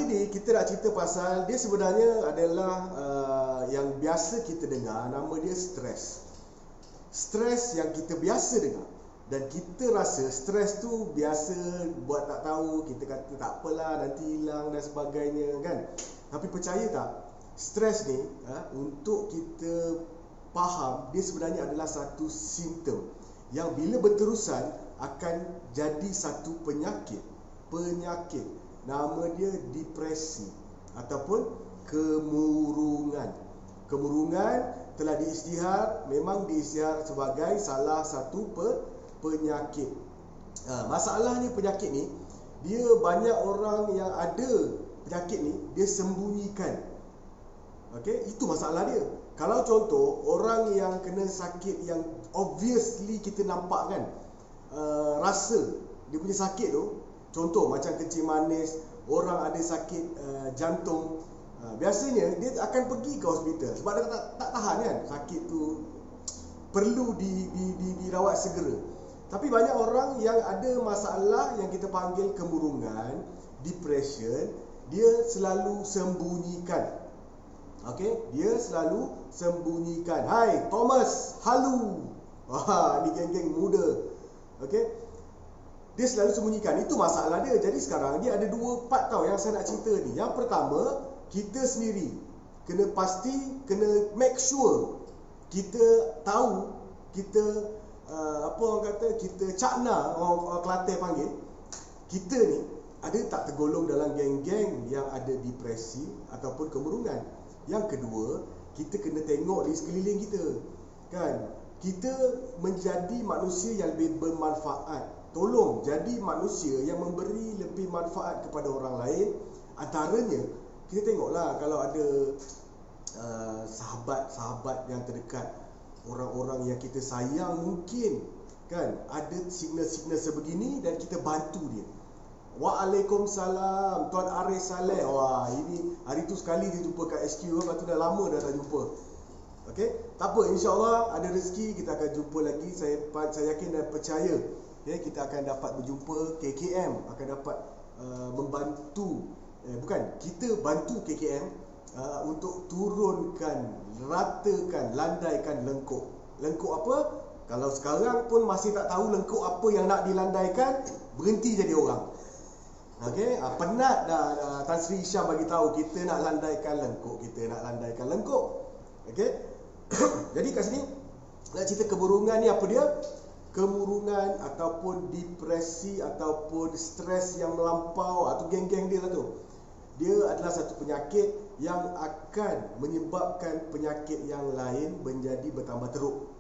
ini kita nak cerita pasal dia sebenarnya adalah yang biasa kita dengar, nama dia stres. Stres yang kita biasa dengar. Dan kita rasa stres tu biasa buat tak tahu, kita kata tak apalah nanti hilang dan sebagainya kan. Tapi percaya tak, stres ni untuk kita faham, dia sebenarnya adalah satu simptom yang bila berterusan akan jadi satu penyakit. Nama dia depresi ataupun kemurungan. Kemurungan telah diisytihar, memang diisytihar sebagai salah satu penyakit. Masalahnya penyakit ni, dia banyak orang yang ada penyakit ni, dia sembunyikan. Okey, itu masalah dia. Kalau contoh orang yang kena sakit yang obviously kita nampak kan, rasa dia punya sakit tu, contoh macam kencing manis, orang ada sakit jantung, biasanya dia akan pergi ke hospital sebab dia tak tahan kan, sakit tu perlu dirawat segera. Tapi banyak orang yang ada masalah yang kita panggil kemurungan, depression, dia selalu sembunyikan. Okey, dia selalu sembunyikan. Hai Thomas, halu. Ni geng-geng muda. Okey, dia selalu sembunyikan. Itu masalah dia. Jadi sekarang dia ada dua part tau yang saya nak cerita ni. Yang pertama, kita sendiri kena kena make sure kita tahu, kita apa orang kata, kita cakna, orang Kelantan panggil, kita ni ada tak tergolong dalam geng-geng yang ada depresi ataupun kemurungan. Yang kedua, kita kena tengok di sekeliling kita kan, kita menjadi manusia yang lebih bermanfaat. Tolong jadi manusia yang memberi lebih manfaat kepada orang lain. Antaranya, kita tengoklah kalau ada sahabat-sahabat yang terdekat, orang-orang yang kita sayang, mungkin kan ada signal-signal sebegini dan kita bantu dia. Waalaikumsalam Tuan Arif Saleh. Wah, ini hari tu sekali dia jumpa kat SQ, lepas tu dah lama dah tak jumpa. Okey, tak apa, insya-Allah ada rezeki kita akan jumpa lagi. Saya yakin dan percaya kita akan dapat berjumpa. KKM akan dapat membantu, bukan, kita bantu KKM untuk turunkan, ratakan, landaikan lengkuk. Lengkuk apa? Kalau sekarang pun masih tak tahu lengkuk apa yang nak dilandaikan, berhenti jadi orang. Okey, penat dah Tan Sri Syam bagi tahu kita nak landaikan lengkuk, kita nak landaikan lengkuk. Okey. Jadi kat sini nak cerita kemurungan ni apa dia? Kemurungan ataupun depresi ataupun stres yang melampau atau geng-geng dia lah tu. Dia adalah satu penyakit yang akan menyebabkan penyakit yang lain menjadi bertambah teruk.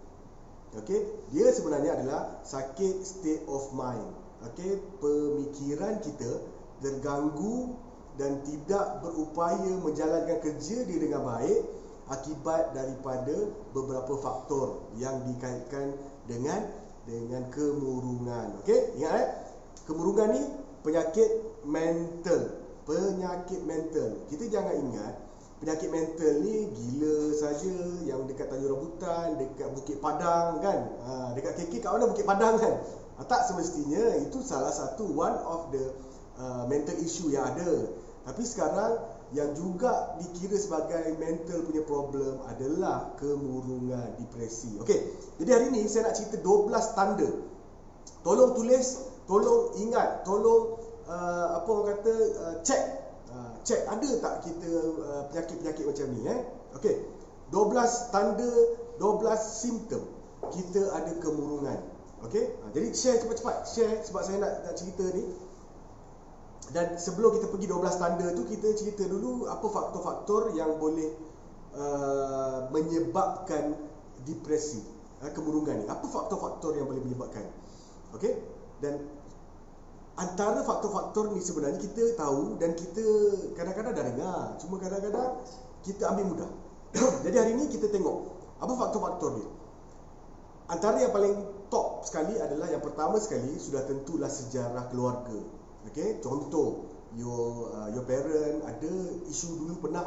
Okey, dia sebenarnya adalah sakit state of mind. Okey, pemikiran kita terganggu dan tidak berupaya menjalankan kerja dia dengan baik akibat daripada beberapa faktor yang dikaitkan dengan kemurungan. Okey, ingat kemurungan ni penyakit mental. Penyakit mental. Kita jangan ingat penyakit mental ni gila saja yang dekat Tanjung Rambutan, dekat Bukit Padang kan. Dekat KK kat mana Bukit Padang kan. Tak semestinya itu salah satu one of the mental issue yang ada. Tapi sekarang yang juga dikira sebagai mental punya problem adalah kemurungan, depresi. Okey, jadi hari ni saya nak cerita 12 tanda. Tolong tulis, tolong ingat, tolong apa orang kata, check ada tak kita penyakit-penyakit macam ni Okey, 12 tanda, 12 simptom kita ada kemurungan. Okey, jadi share cepat-cepat, share sebab saya nak cerita ni. Dan sebelum kita pergi 12 tanda tu, kita cerita dulu apa faktor-faktor yang boleh menyebabkan depresi, kemurungan ni. Apa faktor-faktor yang boleh menyebabkan? Okey, dan antara faktor-faktor ni sebenarnya kita tahu dan kita kadang-kadang dah dengar, cuma kadang-kadang kita ambil mudah. Jadi hari ni kita tengok apa faktor-faktor dia. Antara yang paling top sekali adalah yang pertama sekali sudah tentulah sejarah keluarga. Okey, contoh your parent ada isu dulu, pernah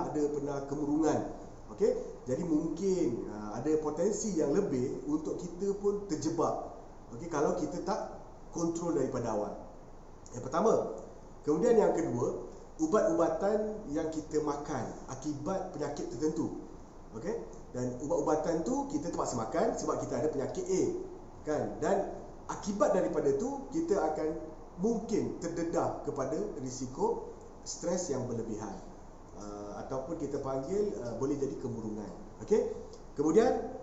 kemurungan. Okey, jadi mungkin ada potensi yang lebih untuk kita pun terjebak. Okey, kalau kita tak kontrol daripada awal. Yang pertama. Kemudian yang kedua, ubat-ubatan yang kita makan akibat penyakit tertentu. Okey? Dan ubat-ubatan tu kita terpaksa makan sebab kita ada penyakit A, kan? Dan akibat daripada tu kita akan mungkin terdedah kepada risiko stres yang berlebihan, ataupun kita panggil boleh jadi kemurungan. Okey? Kemudian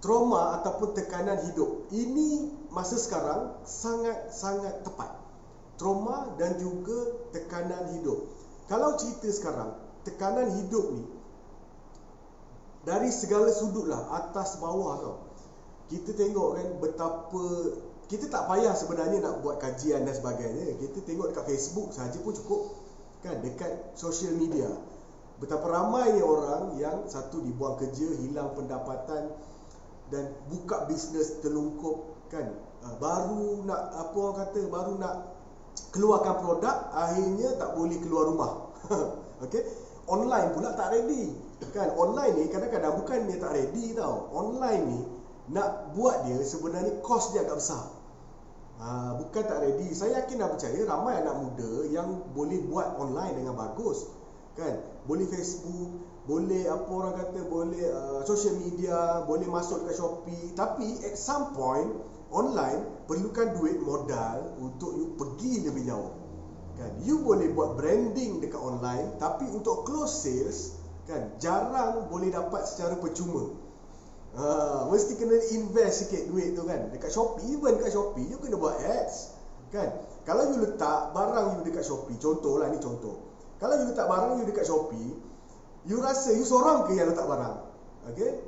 trauma ataupun tekanan hidup. Ini masa sekarang sangat-sangat tepat. Trauma dan juga tekanan hidup. Kalau cerita sekarang, tekanan hidup ni dari segala sudut lah, atas bawah tau. Kita tengok kan betapa, kita tak payah sebenarnya nak buat kajian dan sebagainya. Kita tengok dekat Facebook saja pun cukup, kan, dekat social media. Betapa ramainya orang yang satu dibuang kerja, hilang pendapatan dan buka bisnes terlungkup, kan. Baru nak baru nak keluarkan produk, akhirnya tak boleh keluar rumah. Okey. Online pula tak ready, kan. Online ni kadang-kadang bukan dia tak ready tau. Online ni nak buat dia sebenarnya kos dia agak besar. Bukan tak ready. Saya yakin dan percaya ramai anak muda yang boleh buat online dengan bagus, kan. Boleh Facebook, boleh boleh social media, boleh masuk dekat Shopee. Tapi at some point online perlukan duit modal untuk you pergi lebih jauh, kan. You boleh buat branding dekat online, tapi untuk close sales, kan, jarang boleh dapat secara percuma. Mesti kena invest sikit duit tu, kan. Dekat Shopee, even dekat Shopee you kena buat ads, kan. Kalau you letak barang you dekat Shopee, contohlah ni contoh. Kalau you letak barang you dekat Shopee, you rasa you seorang ke yang letak barang? Okey?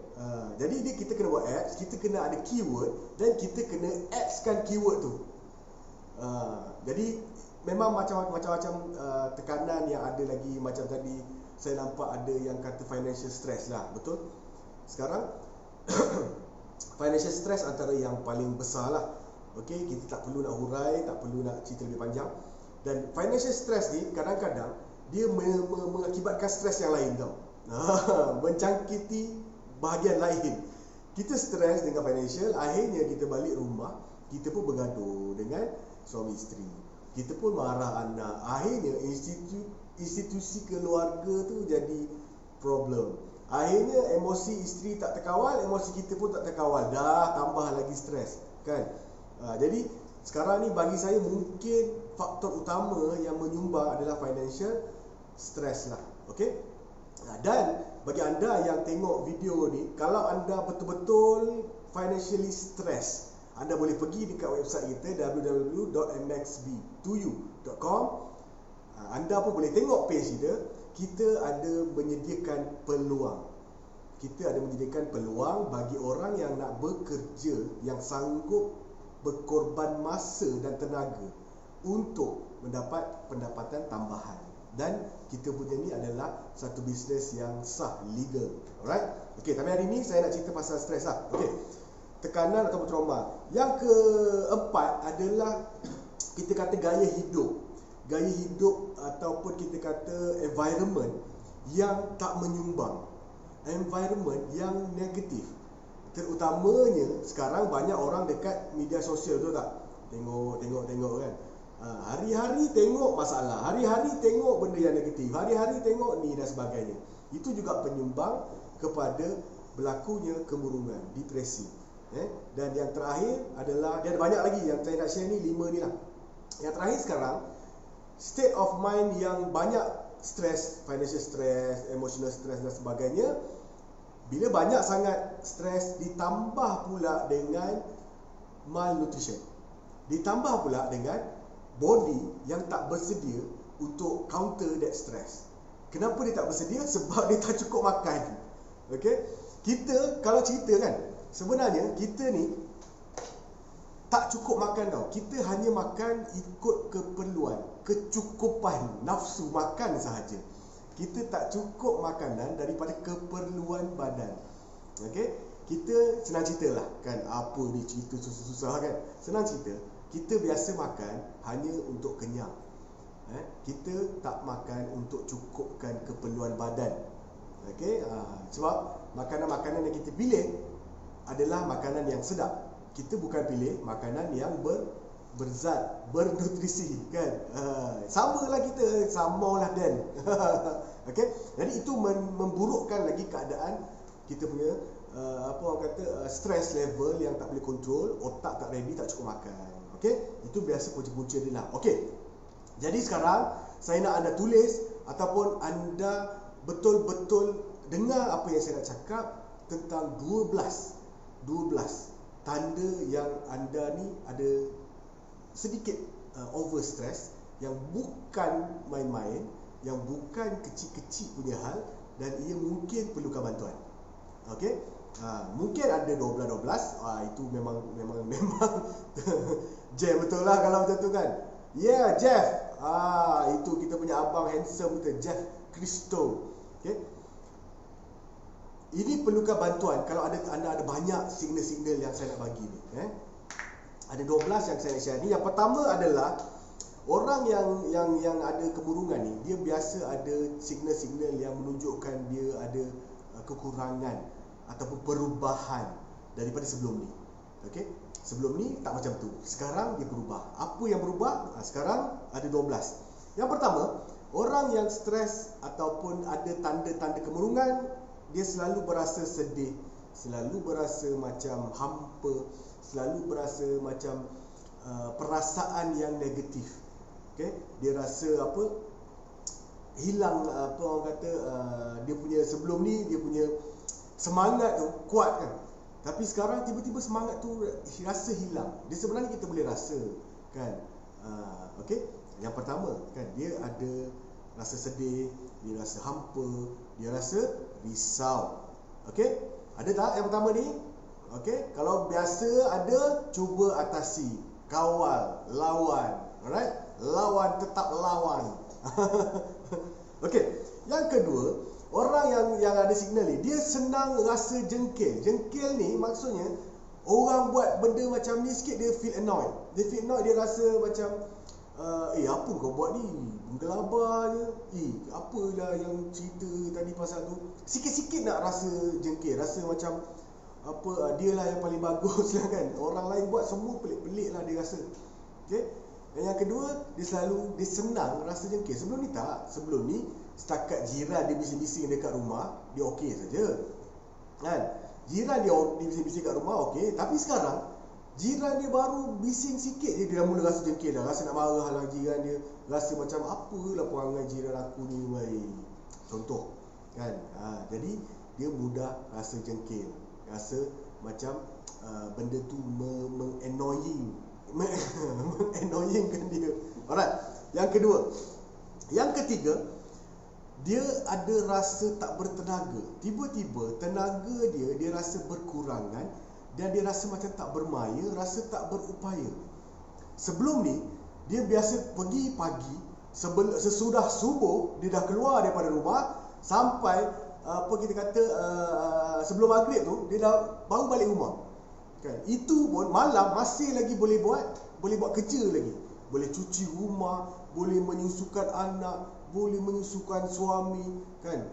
Jadi kita kena buat ads, kita kena ada keyword dan kita kena adskan keyword tu. Jadi memang macam-macam tekanan yang ada lagi. Macam tadi saya nampak ada yang kata financial stress lah, betul? Sekarang financial stress antara yang paling besar lah. Okey, kita tak perlu nak hurai, tak perlu nak cerita lebih panjang. Dan financial stress ni kadang-kadang dia mengakibatkan stres yang lain tau. Menjangkiti bahagian lain. Kita stres dengan financial, akhirnya kita balik rumah, kita pun bergaduh dengan suami isteri. Kita pun marah anak. Akhirnya institusi keluarga tu jadi problem. Akhirnya emosi isteri tak terkawal, emosi kita pun tak terkawal. Dah tambah lagi stres, kan. Jadi sekarang ni bagi saya mungkin faktor utama yang menyumbang adalah financial stress lah. Okey. Dan bagi anda yang tengok video ni, kalau anda betul-betul financially stress, anda boleh pergi dekat website kita www.mxb2u.com. Anda pun boleh tengok page kita. Kita ada menyediakan peluang. Kita ada menyediakan peluang bagi orang yang nak bekerja, yang sanggup berkorban masa dan tenaga untuk mendapat pendapatan tambahan. Dan kita punya ni adalah satu bisnes yang sah, legal. Alright? Okey, tapi hari ni saya nak cerita pasal stres lah. Okey. Tekanan ataupun trauma. Yang keempat adalah kita kata gaya hidup. Gaya hidup ataupun kita kata environment yang tak menyumbang. Environment yang negatif. Terutamanya sekarang banyak orang dekat media sosial tu tak? Tengok kan. Hari-hari tengok masalah, hari-hari tengok benda yang negatif, hari-hari tengok ni dan sebagainya. Itu juga penyumbang kepada berlakunya kemurungan, depresi. Dan yang terakhir adalah, dia ada banyak lagi yang saya nak share ni, 5 ni lah. Yang terakhir sekarang, state of mind yang banyak stres, financial stress, emotional stress dan sebagainya. Bila banyak sangat stres ditambah pula dengan malnutrition, ditambah pula dengan body yang tak bersedia untuk counter that stress. Kenapa dia tak bersedia? Sebab dia tak cukup makan. Okay? Kita kalau cerita kan, sebenarnya kita ni tak cukup makan tau. Kita hanya makan ikut keperluan, kecukupan nafsu makan sahaja. Kita tak cukup makanan daripada keperluan badan. Okay? Kita senang cerita lah kan, apa ni cerita susah-susah kan. Senang cerita, kita biasa makan hanya untuk kenyang. Kita tak makan untuk cukupkan keperluan badan. Okay? Sebab makanan-makanan yang kita pilih adalah makanan yang sedap. Kita bukan pilih makanan yang berzat, bernutrisi, kan? Samalah kita, samalah Dan. Okey, jadi itu memburukkan lagi keadaan kita punya apa orang kata stress level yang tak boleh kontrol, otak tak ready, tak cukup makan. Okey, itu biasa punca-punca dia lah. Okey, jadi sekarang saya nak anda tulis ataupun anda betul-betul dengar apa yang saya nak cakap tentang 12 tanda yang anda ni ada sedikit over stress, yang bukan main-main, yang bukan kecil-kecil punya hal, dan ia mungkin perlukan bantuan. Okey, mungkin ada 12. Itu memang Jeff betul lah kalau macam tu kan. Ya, Jeff. Itu kita punya abang handsome kita, Jeff Christo. Okey, ini perlukan bantuan kalau anda ada banyak signal-signal yang saya nak bagi ni. Ada 12 yang saya nak share ni. Yang pertama adalah orang yang ada kemurungan ni, dia biasa ada signal-signal yang menunjukkan dia ada kekurangan ataupun perubahan daripada sebelum ni. Okey, sebelum ni tak macam tu, sekarang dia berubah. Apa yang berubah? Sekarang ada 12. Yang pertama, orang yang stres ataupun ada tanda-tanda kemurungan, dia selalu berasa sedih, selalu berasa macam hampa, selalu berasa macam perasaan yang negatif. Okey, dia rasa apa, hilang apa orang kata dia punya sebelum ni dia punya semangat tu kuat kan, tapi sekarang tiba-tiba semangat tu rasa hilang. Dia sebenarnya kita boleh rasa kan. Okey, yang pertama kan, dia ada rasa sedih, dia rasa hampa, dia rasa risau. Okey, ada tak yang pertama ni? Okey, kalau biasa ada, cuba atasi, kawal, lawan. Alright, lawan, tetap lawan. Okey, yang kedua, orang yang ada signal ni, dia senang rasa jengkel. Jengkel ni maksudnya orang buat benda macam ni sikit dia feel annoyed. Dia feel annoyed, dia rasa macam apa kau buat ni? Menggelabah je. Apalah yang cerita tadi pasal tu. Sikit-sikit nak rasa jengkel, rasa macam apa, dia lah yang paling bagus lah kan. Orang lain buat semua pelik-pelik lah dia rasa. Okey. Dan yang kedua, dia senang rasa jengkel. Sebelum ni tak. Sebelum ni setakat jiran dia bising-bising dekat rumah, dia okey saja. Kan? Jiran dia bising-bising kat rumah okey, tapi sekarang jiran dia baru bising sikit je, dia dah mula rasa jengkel dah, rasa nak marah lah jiran dia, rasa macam apalah perangai jiran aku ni wei. Contoh kan. Jadi dia mudah rasa jengkel, rasa macam benda tu mengannoyingkan dia. Alright, yang kedua. Yang ketiga, dia ada rasa tak bertenaga. Tiba-tiba tenaga dia rasa berkurangan, dan dia rasa macam tak bermaya, rasa tak berupaya. Sebelum ni dia biasa pergi pagi, sesudah subuh dia dah keluar daripada rumah, sampai apa kita kata sebelum maghrib tu dia dah baru balik rumah. Kan? Itu pun malam masih lagi boleh buat kerja lagi. Boleh cuci rumah, boleh menyusukan anak, boleh menyusukan suami, kan?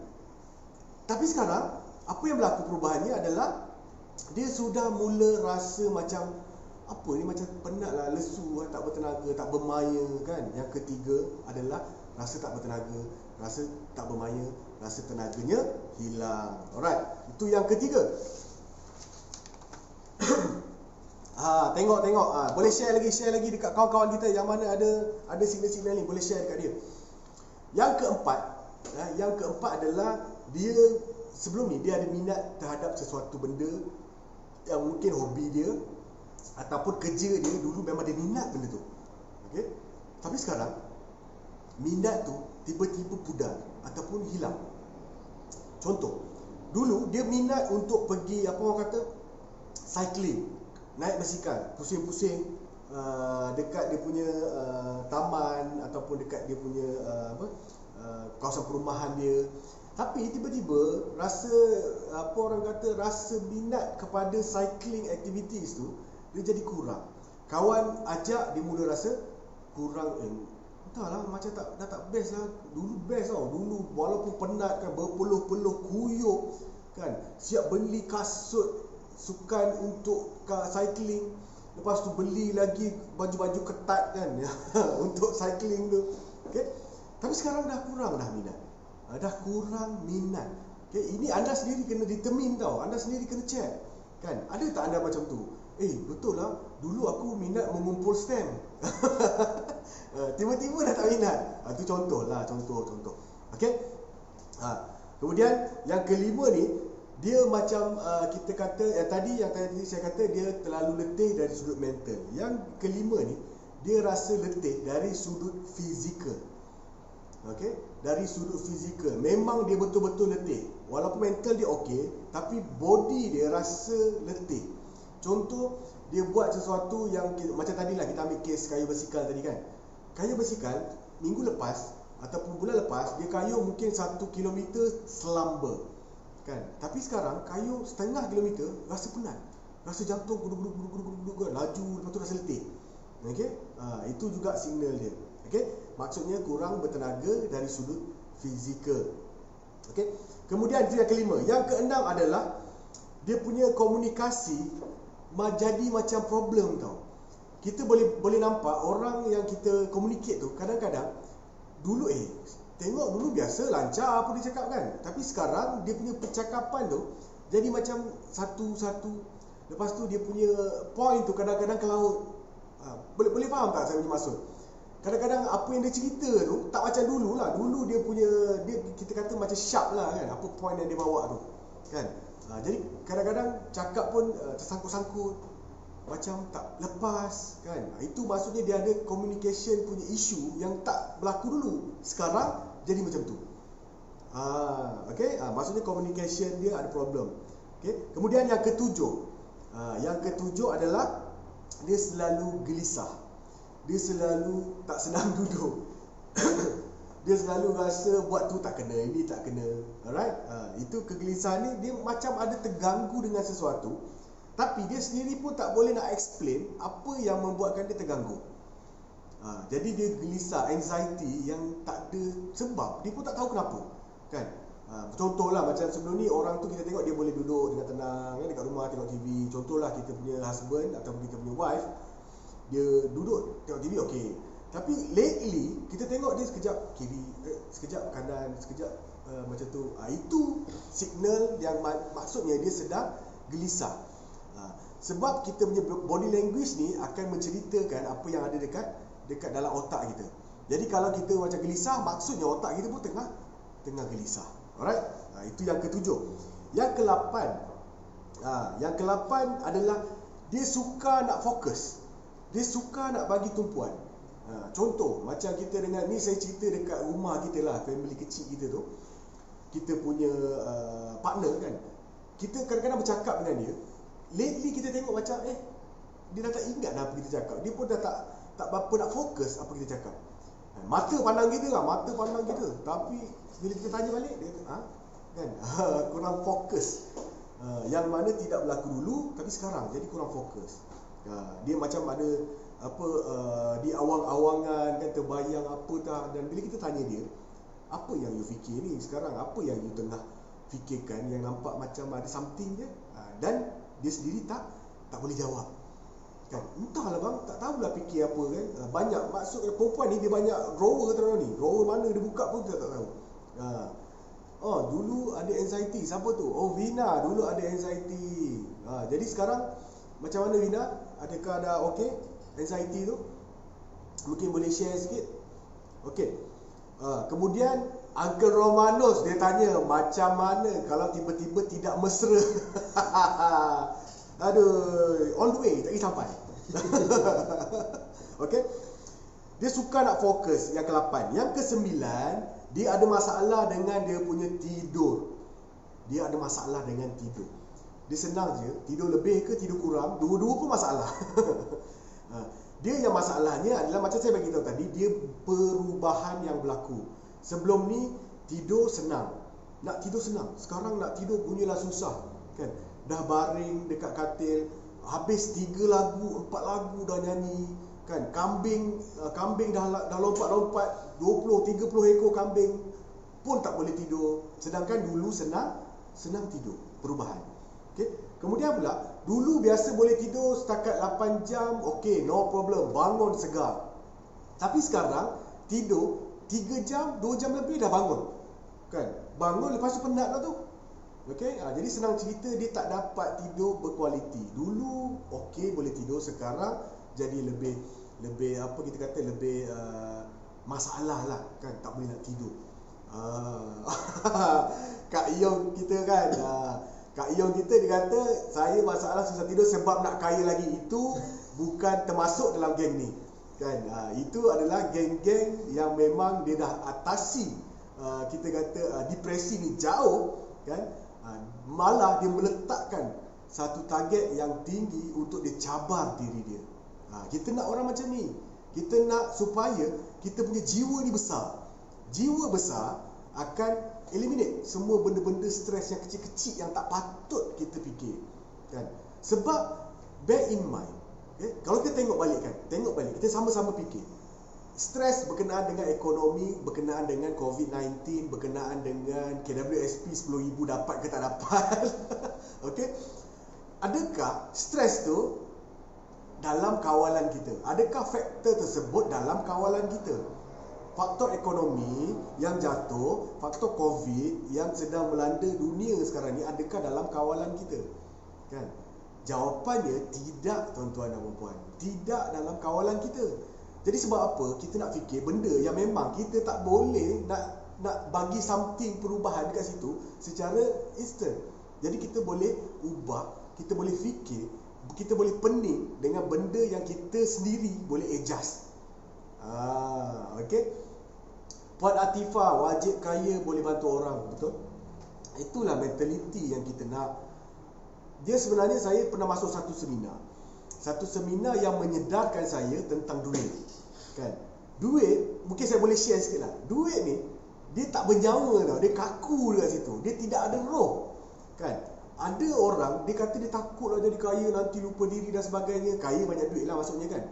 Tapi sekarang apa yang berlaku perubahannya adalah dia sudah mula rasa macam apa ni, macam penat lah, lesu, tak bertenaga, tak bermaya kan. Yang ketiga adalah rasa tak bertenaga, rasa tak bermaya, rasa tenaganya hilang. Alright, itu yang ketiga. Tengok. Boleh share lagi dekat kawan-kawan kita yang mana ada signal-signal ni, boleh share dekat dia. Yang keempat adalah dia sebelum ni dia ada minat terhadap sesuatu benda yang mungkin hobi dia ataupun kerja dia, dulu memang dia minat benda tu. Okey? Tapi sekarang minat tu tiba-tiba pudar ataupun hilang. Contoh, dulu dia minat untuk pergi apa orang kata cycling, naik basikal, pusing-pusing dekat dia punya taman ataupun dekat dia punya kawasan perumahan dia. Tapi tiba-tiba rasa apa orang kata rasa minat kepada cycling activities tu dia jadi kurang. Kawan ajak dia mula rasa kurang, entahlah macam dah tak best lah. Dulu best tau. Dulu walaupun penat kan, berpeluh-peluh kuyup kan, siap beli kasut sukan untuk cycling, Lepas tu beli lagi baju-baju ketat kan untuk cycling tu. Okey. Tapi sekarang dah kurang dah minat. Dah kurang minat. Okey, ini anda sendiri kena determine tau. Anda sendiri kena check. Kan? Ada tak anda macam tu? Betul lah. Dulu aku minat mengumpul stamp. Tiba-tiba dah tak minat. Itu contoh. Okey. Kemudian yang kelima ni, dia macam kita kata yang tadi saya kata dia terlalu letih dari sudut mental. Yang kelima ni, dia rasa letih dari sudut fizikal. Okey, dari sudut fizikal memang dia betul-betul letih. Walaupun mental dia okey, tapi body dia rasa letih. Contoh, dia buat sesuatu yang macam tadilah kita ambil kes kayu basikal tadi kan. Kayu basikal minggu lepas ataupun bulan lepas dia kayuh mungkin 1 kilometer selamba. Kan? Tapi sekarang kayuh setengah kilometer rasa penat. Rasa jantung guduk-guduk kan, laju, lepas tu rasa letih. Okey? Itu juga signal dia. Okey? Maksudnya kurang bertenaga dari sudut fizikal. Okey? Kemudian itu yang kelima. Yang keenam adalah dia punya komunikasi jadi macam problem tau. Kita boleh nampak orang yang kita communicate tu kadang-kadang dulu tengok dulu biasa lancar apa dia cakap kan. Tapi sekarang dia punya percakapan tu jadi macam satu-satu. Lepas tu dia punya point tu kadang-kadang ke laut. Boleh faham tak saya punya maksud? Kadang-kadang apa yang dia cerita tu tak macam dulu lah. Dulu dia kita kata macam sharp lah kan, apa point yang dia bawa tu kan. Jadi kadang-kadang cakap pun tersangkut-sangkut, macam tak lepas kan. Itu maksudnya dia ada communication punya isu yang tak berlaku dulu. Sekarang jadi macam tu. Okey, maksudnya communication dia ada problem. Okey. Kemudian yang ketujuh adalah dia selalu gelisah. Dia selalu tak senang duduk. Dia selalu rasa buat tu tak kena, ini tak kena. Alright? Itu kegelisahan ni dia macam ada terganggu dengan sesuatu, tapi dia sendiri pun tak boleh nak explain apa yang membuatkan dia terganggu. Jadi dia gelisah, anxiety yang tak ada sebab, dia pun tak tahu kenapa. Kan? Contohlah macam sebelum ni orang tu kita tengok dia boleh duduk dengan tenang kan, dekat rumah tengok TV. Contohlah kita punya husband atau kita punya wife, dia duduk tengok TV okey. Tapi lately kita tengok dia sekejap kiri, sekejap kanan, sekejap macam tu. Itu signal yang maksudnya dia sedang gelisah. Sebab kita punya body language ni akan menceritakan apa yang ada dekat dalam otak kita. Jadi kalau kita macam gelisah, maksudnya otak kita pun tengah gelisah. Alright? Itu yang ketujuh. Yang ke-8 adalah dia suka nak fokus. Dia suka nak bagi tumpuan. Contoh macam kita dengan ni, saya cerita dekat rumah kita lah, family kecil kita tu. Kita punya partner kan, kita kadang-kadang bercakap dengan dia. Lately kita tengok macam dia dah tak ingat dah apa kita cakap. Dia pun dah tak berapa nak fokus apa kita cakap. Mata pandang kita lah, tapi bila kita tanya balik dia kata kan kurang fokus. Yang mana tidak berlaku dulu, tapi sekarang jadi kurang fokus. Dia macam ada di awang-awangan kan, terbayang apa tak. Dan bila kita tanya dia, apa yang you fikir ni sekarang, apa yang you tengah fikirkan, yang nampak macam ada something je, dan dia sendiri tak boleh jawab kan. Entahlah bang, tak tahulah fikir apa kan. Banyak, maksudnya perempuan ni dia banyak drawer ni. Drawer mana dia buka pun kita tak tahu. Dulu ada anxiety. Siapa tu? Vina dulu ada anxiety. Jadi sekarang macam mana Vina? Adakah dah okey anxiety tu? Mungkin boleh share sikit. Okey. Kemudian Uncle Romanos dia tanya macam mana kalau tiba-tiba tidak mesra. Aduh, on the way tak pergi sampai. Okey. Dia suka nak fokus. Yang ke-8. Yang ke-9, dia ada masalah dengan dia punya tidur. Dia ada masalah dengan tidur. Dia senang je, tidur lebih ke tidur kurang, dua-dua pun masalah. Dia yang masalahnya adalah macam saya bagi tahu tadi, dia perubahan yang berlaku. Sebelum ni tidur senang, nak tidur senang. Sekarang nak tidur punyalah susah kan. Dah baring dekat katil, habis 3 lagu, 4 lagu dah nyanyi kan. Kambing dah lompat-lompat, 20-30 ekor kambing pun tak boleh tidur. Sedangkan dulu senang tidur, perubahan. Okey. Kemudian pula, dulu biasa boleh tidur setakat 8 jam, okey, no problem, bangun segar. Tapi sekarang tidur 3 jam, 2 jam lebih dah bangun. Kan? Bangun lepas tu penat dah tu. Okey, jadi senang cerita dia tak dapat tidur berkualiti. Dulu okey boleh tidur, sekarang jadi lebih apa kita kata lebih masalah lah kan, tak boleh nak tidur. Kak Yong kita kan, Kak Yong kita dia kata saya masalah susah tidur sebab nak kaya lagi. Itu bukan termasuk dalam geng ni kan. Itu adalah geng-geng yang memang dia dah atasi kita kata depresi ni jauh kan. Malah dia meletakkan satu target yang tinggi untuk dia cabar diri dia. Kita nak orang macam ni. Kita nak supaya kita punya jiwa ni besar. Jiwa besar akan eliminate semua benda-benda stres yang kecil-kecil yang tak patut kita fikir kan. Sebab bear in mind, kalau kita tengok balik, kita sama-sama fikir. Stres berkenaan dengan ekonomi, berkenaan dengan COVID-19, berkenaan dengan KWSP 10,000 dapat ke tak dapat. Okey. Adakah stres tu dalam kawalan kita? Adakah faktor tersebut dalam kawalan kita? Faktor ekonomi yang jatuh, faktor COVID yang sedang melanda dunia sekarang ni, adakah dalam kawalan kita? Kan? Jawapannya tidak, tuan-tuan dan puan-puan. Tidak dalam kawalan kita. Jadi sebab apa kita nak fikir benda yang memang kita tak boleh nak bagi something perubahan dekat situ secara instant. Jadi kita boleh ubah, kita boleh fikir, kita boleh pening dengan benda yang kita sendiri boleh adjust. Okey. Puan Atifah, wajib kaya boleh bantu orang, betul? Itulah mentaliti yang kita nak. Dia sebenarnya, saya pernah masuk satu seminar yang menyedarkan saya tentang duit. Kan? Duit, mungkin saya boleh share sikit lah. Duit ni, dia tak bernyawa tau. Dia kaku dekat situ. Dia tidak ada roh. Kan? Ada orang, dia kata dia takut lah jadi kaya, nanti lupa diri dan sebagainya. Kaya banyak duit lah maksudnya kan.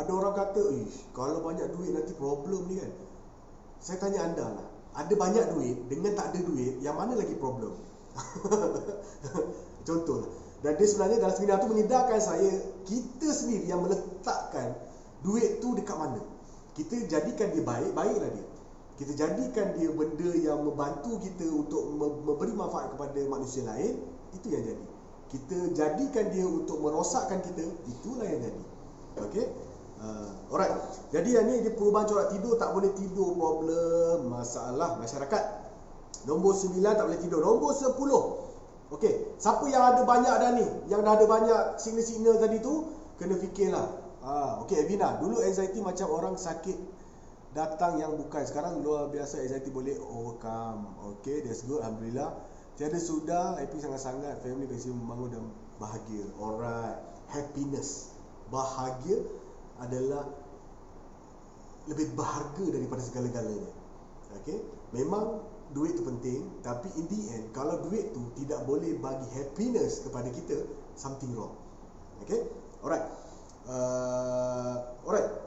Ada orang kata, kalau banyak duit nanti problem ni kan. Saya tanya anda lah, ada banyak duit dengan tak ada duit, yang mana lagi problem? Contoh lah. Dan dia sebenarnya dalam seminar tu menyedarkan saya, kita sendiri yang meletakkan duit tu dekat mana. Kita jadikan dia baik, baiklah dia. Kita jadikan dia benda yang membantu kita untuk memberi manfaat kepada manusia lain, itu yang jadi. Kita jadikan dia untuk merosakkan kita, itulah yang jadi. Okey? Alright. Jadi yang ni dia perubahan corak tidur, tak boleh tidur, problem, masalah masyarakat. Nombor 9 tak boleh tidur. Nombor 10. Okey, siapa yang ada banyak dah ni, yang dah ada banyak signal-signal tadi tu, kena fikirlah. Okey Evina, dulu anxiety macam orang sakit datang yang bukan. Sekarang luar biasa anxiety boleh overcome. Okey, that's good, alhamdulillah. Tiada sudah, happy sangat-sangat, family kasi membangun dan bahagia. Alright, happiness, bahagia adalah lebih berharga daripada segala-galanya. Okey, memang duit tu penting, tapi in the end kalau duit tu tidak boleh bagi happiness kepada kita, something wrong. Okey, alright.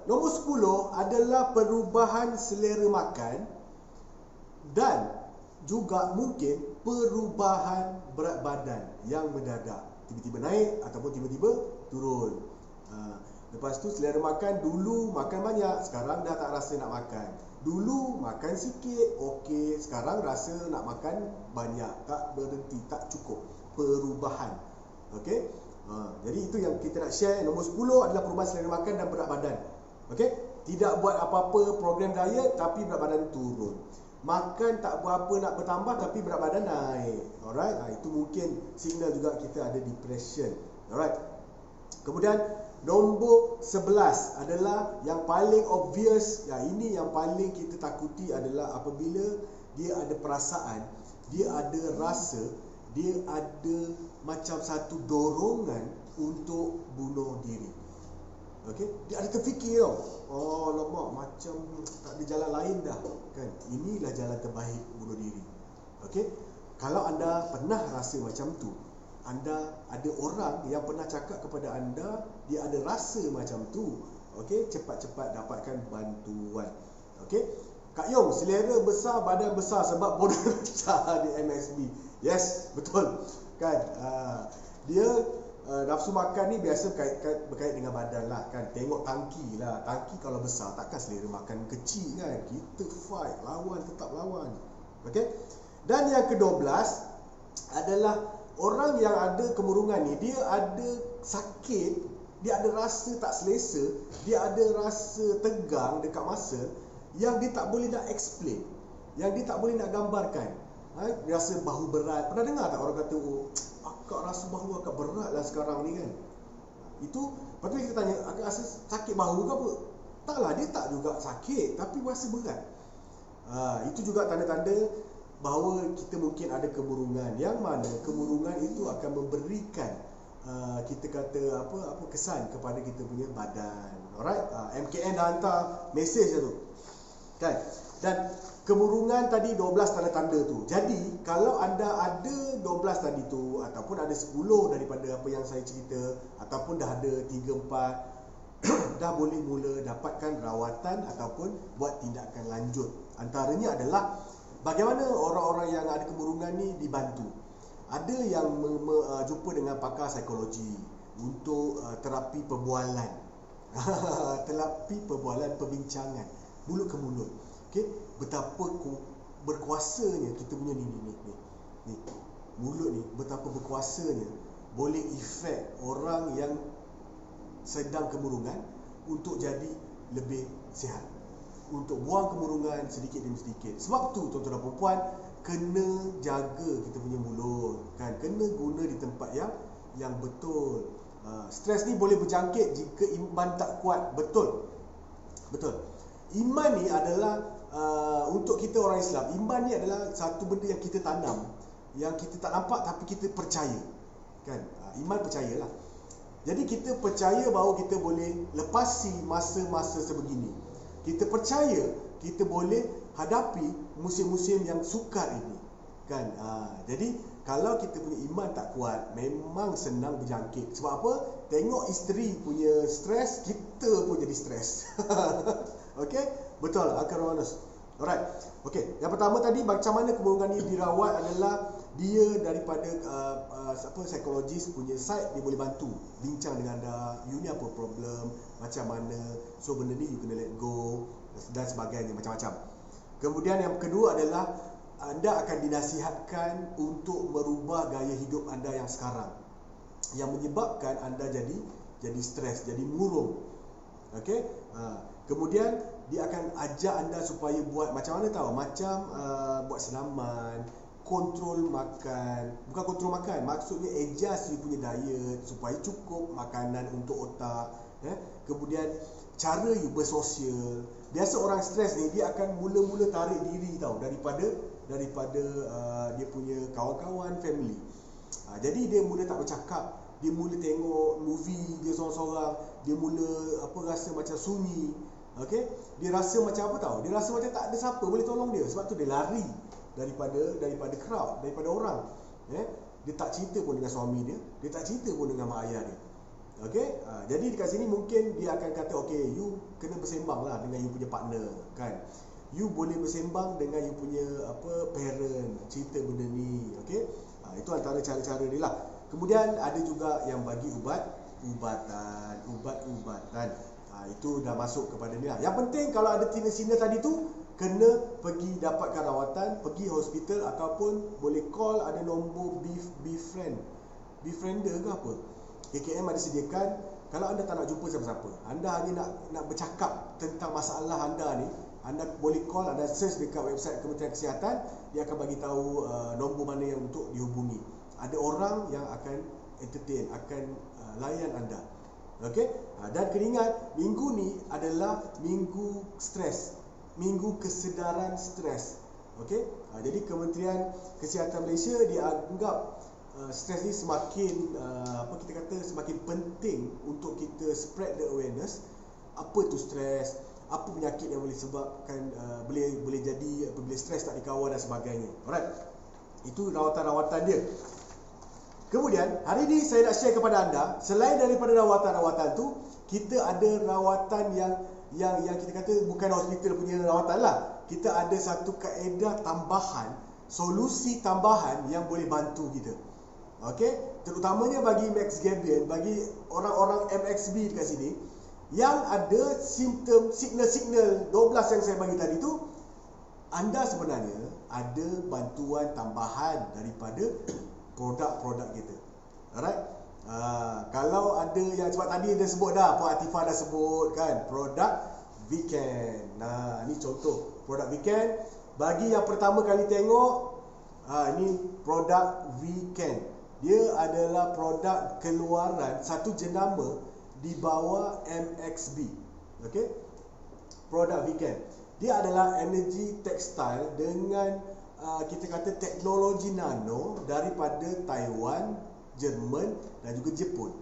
Nombor 10 adalah perubahan selera makan dan juga mungkin perubahan berat badan yang mendadak, tiba-tiba naik ataupun tiba-tiba turun. Lepas tu selera makan, dulu makan banyak, sekarang dah tak rasa nak makan. Dulu makan sikit, okey, sekarang rasa nak makan banyak, tak berhenti, tak cukup. Perubahan. Okey? Jadi itu yang kita nak share. Nombor 10 adalah perubahan selera makan dan berat badan. Okey? Tidak buat apa-apa program diet tapi berat badan turun. Makan tak berapa nak bertambah tapi berat badan naik. Alright? Itu mungkin signal juga kita ada depression. Alright? Kemudian nombor 11 adalah yang paling obvious. Ini yang paling kita takuti adalah apabila dia ada perasaan, dia ada rasa, dia ada macam satu dorongan untuk bunuh diri. Okey, dia ada terfikir tau. Oh lemak, macam tak ada jalan lain dah kan. Inilah jalan terbaik bunuh diri. Okey, kalau anda pernah rasa macam tu, anda ada orang yang pernah cakap kepada anda dia ada rasa macam tu, okey, cepat-cepat dapatkan bantuan. Okey, Kak Yong, selera besar, badan besar sebab bodoh besar di MSB. Yes, betul. kan. Dia nafsu makan ni biasa berkait dengan badan lah kan. Tengok tangki lah, tangki kalau besar takkan selera makan kecil kan. Kita fight, lawan, tetap lawan. Okey. Dan yang ke-12 adalah orang yang ada kemurungan ni, dia ada sakit, dia ada rasa tak selesa, dia ada rasa tegang dekat masa yang dia tak boleh nak explain, yang dia tak boleh nak gambarkan. Dia rasa bahu berat. Pernah dengar tak orang kata, oh, akak rasa bahu akak berat lah sekarang ni kan. Itu, lepas tu kita tanya, akak rasa sakit bahu ke apa? Taklah, dia tak juga sakit, tapi rasa berat. Itu juga tanda-tanda bahawa kita mungkin ada kemurungan, yang mana kemurungan itu akan memberikan kita kata apa kesan kepada kita punya badan. Alright, MKN dah hantar mesej tu kan. Dan kemurungan tadi 12 tanda-tanda tu. Jadi kalau anda ada 12 tadi tu, ataupun ada 10 daripada apa yang saya cerita, ataupun dah ada 3-4 dah boleh mula dapatkan rawatan ataupun buat tindakan lanjut. Antaranya adalah bagaimana orang-orang yang ada kemurungan ni dibantu. Ada yang jumpa dengan pakar psikologi untuk terapi perbualan. Terapi perbualan, perbincangan mulut ke mulut. Okey, betapa berkuasanya kita punya ni mulut ni, betapa berkuasanya boleh efek orang yang sedang kemurungan untuk jadi lebih sihat, untuk buang kemurungan sedikit demi sedikit. Sebab tu tuan-tuan dan puan-puan, kena jaga kita punya mulut kan, kena guna di tempat yang betul. Stres ni boleh berjangkit jika iman tak kuat. Betul. Iman ni adalah untuk kita orang Islam, iman ni adalah satu benda yang kita tanam, yang kita tak nampak tapi kita percaya kan. Iman percayalah. Jadi kita percaya bahawa kita boleh lepasi masa-masa sebegini. Kita percaya kita boleh hadapi musim-musim yang sukar ini kan. Jadi kalau kita punya iman tak kuat, memang senang berjangkit. Sebab apa? Tengok isteri punya stres, kita pun jadi stres. Okey? Betul, Akar Romanus. Alright. Okey, yang pertama tadi, macam mana kemurungan ini dirawat adalah dia daripada psikologis punya side, dia boleh bantu bincang dengan anda, you ni apa problem, macam mana, so benda ni you kena let go dan sebagainya, macam-macam. Kemudian yang kedua adalah anda akan dinasihatkan untuk merubah gaya hidup anda yang sekarang, yang menyebabkan anda jadi stres, jadi murung. Okey? Kemudian dia akan ajak anda supaya buat macam mana tahu? Macam buat senaman, kontrol makan. Bukan kontrol makan, maksudnya adjust you punya diet supaya cukup makanan untuk otak. Kemudian cara you bersosial. Biasa orang stres ni, dia akan mula-mula tarik diri tahu daripada dia punya kawan-kawan, family. Jadi dia mula tak bercakap, dia mula tengok movie dia seorang-seorang, dia mula rasa macam sunyi. Okey, dia rasa macam apa tahu? Dia rasa macam tak ada siapa boleh tolong dia. Sebab tu dia lari daripada crowd, daripada orang. Dia tak cerita pun dengan suami dia, dia tak cerita pun dengan mak ayah dia. Okey, jadi dekat sini mungkin dia akan kata, okey, you kena bersembang lah dengan you punya partner kan. You boleh bersembang dengan you punya parent, cerita benda ni. Okey, itu antara cara-cara dia lah. Kemudian ada juga yang bagi ubat-ubatan. Itu dah masuk kepada ni lah. Yang penting kalau ada tina-sina tadi tu, kena pergi dapatkan rawatan, pergi hospital, ataupun boleh call, ada nombor befriender ke apa, KKM ada sediakan. Kalau anda tak nak jumpa siapa-siapa, anda hanya nak bercakap tentang masalah anda ni, anda boleh call, anda search dekat website Kementerian Kesihatan, dia akan bagi tahu nombor mana yang untuk dihubungi. Ada orang yang akan entertain, akan layan anda. Okey? Dan kena ingat, minggu ni adalah minggu stres, minggu kesedaran stres. Okey? Jadi Kementerian Kesihatan Malaysia dia anggap stres ni semakin semakin penting untuk kita spread the awareness. Apa tu stres? Apa penyakit yang boleh sebabkan boleh jadi apabila stres tak dikawal dan sebagainya. Alright. Itu rawatan-rawatan dia. Kemudian hari ini saya nak share kepada anda, selain daripada rawatan-rawatan tu, kita ada rawatan yang kita kata bukan hospital punya rawatan lah. Kita ada satu kaedah tambahan, solusi tambahan yang boleh bantu kita. Okey, terutamanya bagi Max Gabian, bagi orang-orang MXB dekat sini yang ada simptom signal-signal 12 yang saya bagi tadi tu, anda sebenarnya ada bantuan tambahan daripada produk-produk kita. Alright? Kalau ada yang sebab tadi dia sebut dah, Puan Atifah dah sebut kan, produk Weekend. Nah, ni contoh produk Weekend. Bagi yang pertama kali tengok, ini produk Weekend. Dia adalah produk keluaran satu jenama di bawah MXB. Okey? Produk Weekend. Dia adalah energy textile dengan kita kata teknologi nano daripada Taiwan, Jerman dan juga Jepun.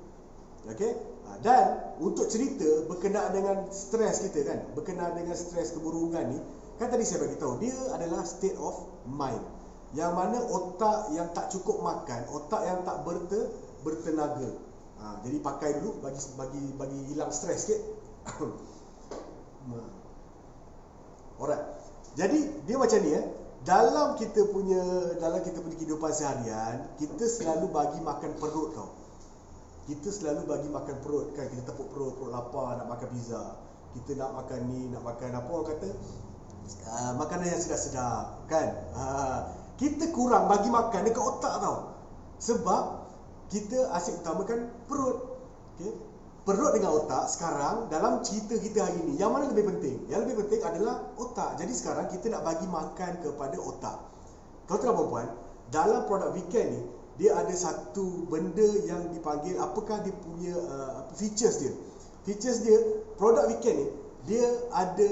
Okey? Dan untuk cerita berkenaan dengan stres kita kan, berkenaan dengan stres keburungan ni, kan tadi saya bagi tahu dia adalah state of mind. Yang mana otak yang tak cukup makan, otak yang tak bertenaga. Jadi pakai dulu bagi hilang stres sikit. Alright. Jadi dia macam ni dalam kita punya kehidupan seharian, kita selalu bagi makan perut tau. Kita selalu bagi makan perut kan, kita tepuk perut lapar nak makan pizza. Kita nak makan ni, nak makan apa orang kata? Makanan yang sedap-sedap kan. Kita kurang bagi makan dekat otak tau. Sebab kita asyik utamakan perut. Okay? Perut dengan otak sekarang dalam cerita kita hari ni, yang mana lebih penting? Yang lebih penting adalah otak. Jadi sekarang kita nak bagi makan kepada otak. Tuan-tuan dan puan, dalam produk Weekend ni, dia ada satu benda yang dipanggil, apakah dia punya features dia. Features dia, produk Weekend ni, dia ada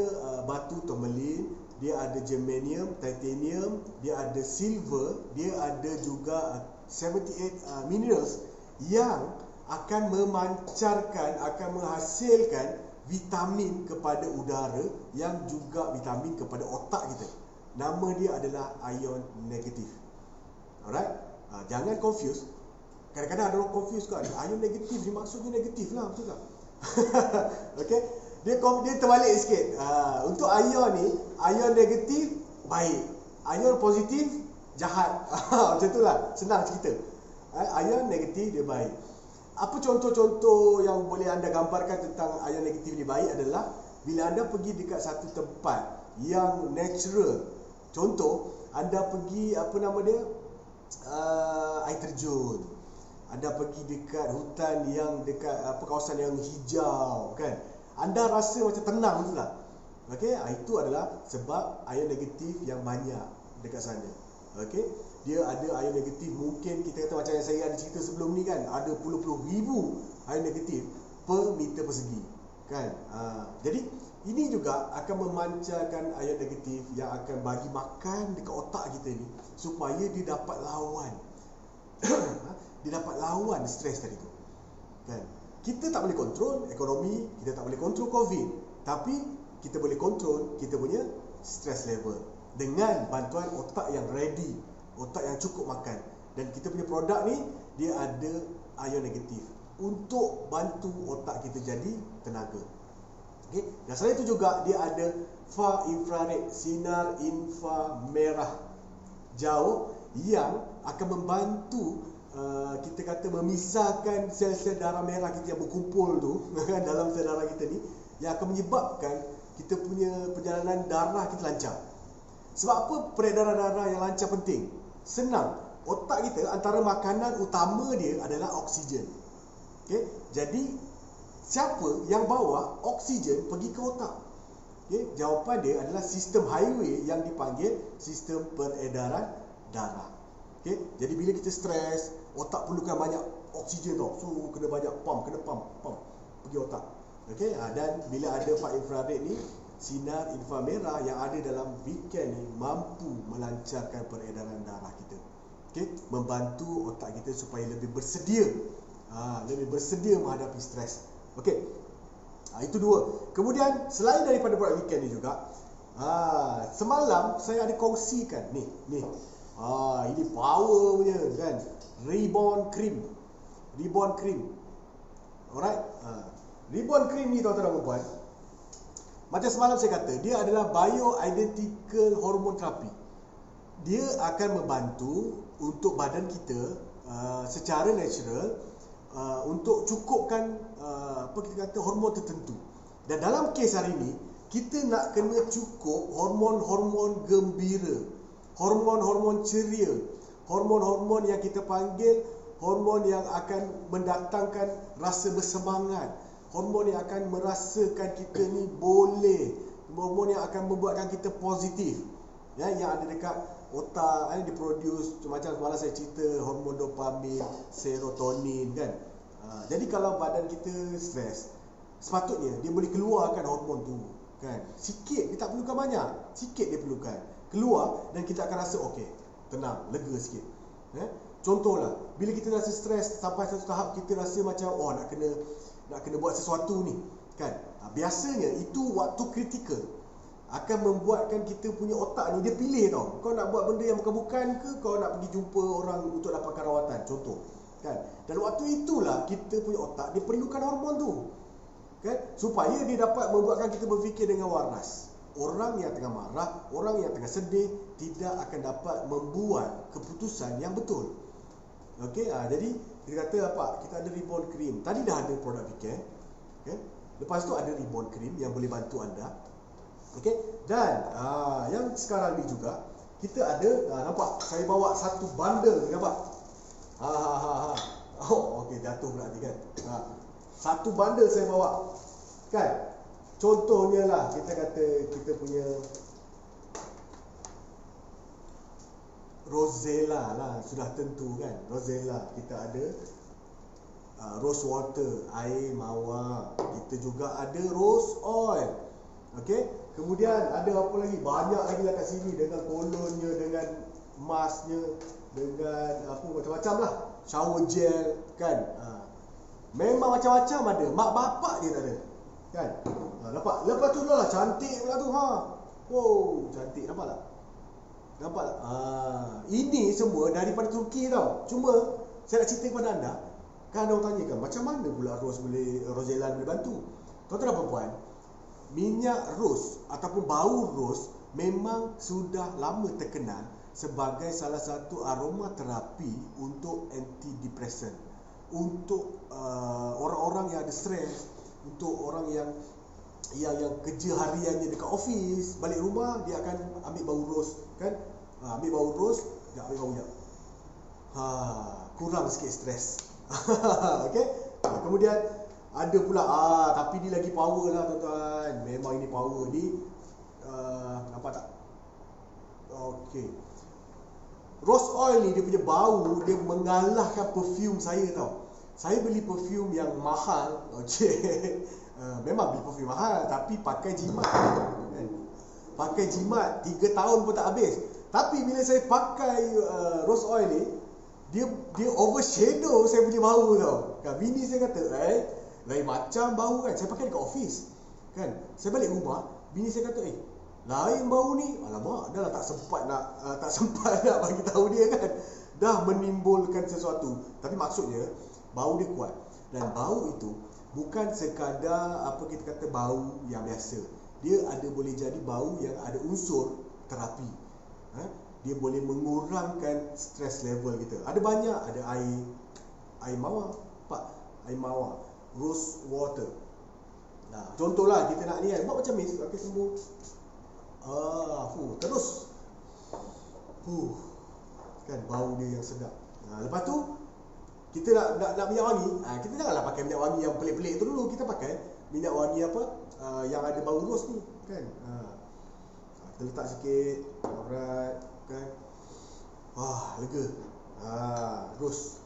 batu tourmaline, dia ada germanium, titanium, dia ada silver, dia ada juga 78 minerals yang akan memancarkan, akan menghasilkan vitamin kepada udara yang juga vitamin kepada otak kita. Nama dia adalah ion negatif. Alright? Jangan confuse. Kadang-kadang ada orang confuse kan, ion negatif ni maksudnya negatif lah, betul tak? Okay? Dia terbalik sikit. Untuk ion ni, ion negatif baik, ion positif jahat. Macam itulah, senang cerita. Ion negatif dia baik. Apa contoh-contoh yang boleh anda gambarkan tentang ion negatif ni baik adalah bila anda pergi dekat satu tempat yang natural. Contoh, anda pergi air terjun. Anda pergi dekat hutan yang dekat kawasan yang hijau kan. Anda rasa macam tenang, betul tak? Okey, itu adalah sebab ion negatif yang banyak dekat sana. Okey, dia ada ion negatif, mungkin kita kata macam yang saya ada cerita sebelum ni kan, ada puluh-puluh ribu ion negatif per meter persegi kan. Jadi ini juga akan memancarkan ion negatif yang akan bagi makan dekat otak kita ni supaya dia dapat lawan dia dapat lawan stres tadi tu kan. Kita tak boleh kontrol ekonomi, kita tak boleh kontrol COVID, tapi kita boleh kontrol kita punya stress level dengan bantuan otak yang ready, otak yang cukup makan. Dan kita punya produk ni, dia ada ion negatif untuk bantu otak kita jadi tenaga. Okay? Dan selain itu juga dia ada far infrared, sinar inframerah jauh yang akan membantu kita kata memisahkan sel-sel darah merah kita yang berkumpul tu dalam sel darah kita ni, yang akan menyebabkan kita punya perjalanan darah kita lancar. Sebab apa peredaran darah yang lancar penting? Senang. Otak kita antara makanan utama dia adalah oksigen. Okay? Jadi siapa yang bawa oksigen pergi ke otak? Okay? Jawapan dia adalah sistem highway yang dipanggil sistem peredaran darah. Okay? Jadi bila kita stres, otak perlukan banyak oksigen tau. So kena banyak pump pergi otak. Okay? Dan bila ada far infrared ni, sinar inframerah yang ada dalam Weekend ni mampu melancarkan peredaran darah kita. Okay? Membantu otak kita supaya lebih bersedia menghadapi stres. Okay? Itu dua. Kemudian selain daripada produk Weekend ni juga, semalam saya ada kongsikan ni. Ini power punya kan, Reborn Cream. Alright. Reborn Cream ni tuan-tuan dan puan, macam semalam saya kata, dia adalah bioidentical hormone terapi. Dia akan membantu untuk badan kita secara natural untuk cukupkan apa kita kata hormon tertentu. Dan dalam kes hari ini kita nak kena cukup hormon-hormon gembira, hormon-hormon ceria, hormon-hormon yang kita panggil hormon yang akan mendatangkan rasa bersemangat, hormon yang akan merasakan kita ni boleh, hormon yang akan membuatkan kita positif, ya, yang ada dekat otak, diproduce macam semalam saya cerita hormon dopamin, serotonin kan. Jadi kalau badan kita stres, sepatutnya dia boleh keluarkan hormon tu kan. Sikit, dia tak perlukan banyak, sikit dia perlukan keluar dan kita akan rasa okey, tenang, lega sikit. Contohlah, bila kita rasa stres sampai satu tahap kita rasa macam nak kena buat sesuatu ni kan. Biasanya itu waktu kritikal, akan membuatkan kita punya otak ni dia pilih tau. Kau nak buat benda yang bukan-bukan ke kau nak pergi jumpa orang untuk dapatkan rawatan, contoh kan. Dan waktu itulah kita punya otak dia perlukan hormon tu kan, supaya dia dapat membuatkan kita berfikir dengan waras. Orang yang tengah marah, orang yang tengah sedih tidak akan dapat membuat keputusan yang betul. Okey, jadi kita kata apa? Kita ada Reborn Cream. Tadi dah ada produk Vicare, okay? Lepas tu ada Reborn Cream yang boleh bantu anda. Okey, dan yang sekarang ni juga kita ada, nampak saya bawa satu bundle, nampak? Oh, okey, jatuh pula ni kan. Satu bundle saya bawa kan. Contohnya lah, kita kata kita punya Rosella lah, sudah tentu kan. Rosella, kita ada rose water, air mawar. Kita juga ada rose oil. Okey, kemudian ada apa lagi? Banyak lagi lah kat sini, dengan kolonnya, dengan masknya, dengan apa macam-macam lah. Shower gel kan. Memang macam-macam ada. Mak bapak dia tak ada kan. Nampak? Lepas tu lah cantik pula tu. Wow, cantik, nampak tak? Nampak tak? Ini semua daripada Turki tau. Cuma saya nak cerita kepada anda, kan ada orang tanya kan, macam mana pula Rosella boleh bantu? Tuan-tuan dan puan, minyak ros ataupun bau ros memang sudah lama terkenal sebagai salah satu aromaterapi untuk antidepresan, untuk orang-orang yang ada stres, untuk orang yang kerja hariannya dekat office, balik rumah dia akan ambil bau ros kan. Ambil bau ros, dia ambil bau minyak. Kurang sikit stres. Okey. Kemudian ada pula tapi ni lagi power lah tuan-tuan. Memang ini power ni. Nampak tak? Okey. Rose oil ni dia punya bau dia mengalahkan perfume saya tau. Saya beli perfume yang mahal. Okey. Memang beli perfume mahal tapi pakai jimat kan? Pakai jimat 3 tahun pun tak habis. Tapi bila saya pakai rose oil ni, dia overshadow saya punya bau tau kan. Bini saya kata lain macam bau kan. Saya pakai dekat office kan. Saya balik rumah, bini saya kata lain bau ni. Alamak, dah lah tak sempat nak bagi tahu dia kan. Dah menimbulkan sesuatu. Tapi maksudnya bau dia kuat. Dan bau itu bukan sekadar apa kita kata bau yang biasa. Dia boleh jadi bau yang ada unsur terapi. Dia boleh mengurangkan stress level kita. Ada banyak, ada air mawar, air mawar, rose water. Contohlah kita nak ni kan, buat macam ni, okey sembuh. Terus. Kan bau dia yang sedap. Lepas tu kita nak minyak wangi, kita janganlah pakai minyak wangi yang pelik-pelik tu dulu. Kita pakai minyak wangi apa? Yang ada bau ros ni kan. Kita letak sikit, alright kan. Lega. Rose.